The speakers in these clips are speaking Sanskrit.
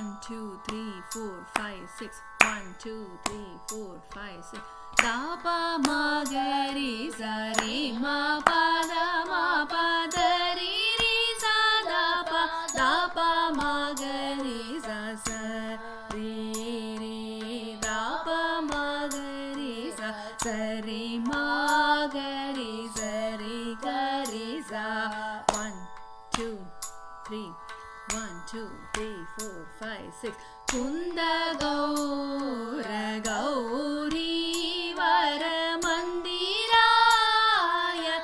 1 2 3 4 5 6 1 2 3 4 5 6 da pa ma ga ri sa re ma pa da ri ri sa da pa ma ga ri sa sa re re da pa ma ga ri sa re ma ga ri sa re ga ri sa 1 2 3 1 2 3 4 5 6 Kunda Gaura Gauri Vara Mandiraya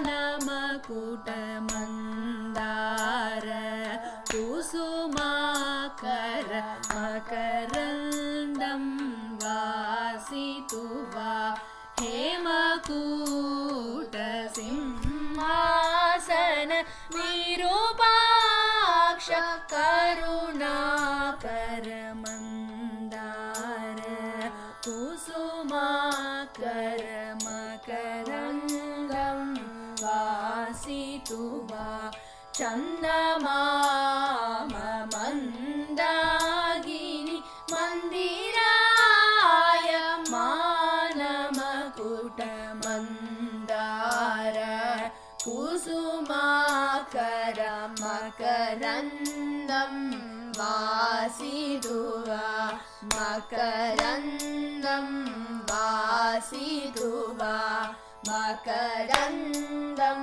Manamakuta Mandara Kusumakara Makarandam Vasituva Hemakuta Simhasana Virupaksha Karunakar Mandara Kusumakar Makarandam Vasituva Chandamama Mandagini Mandiraya Manamakuta Mandara Kusumakara Makarandam Vasituva Makarandam Vasituva Makarandam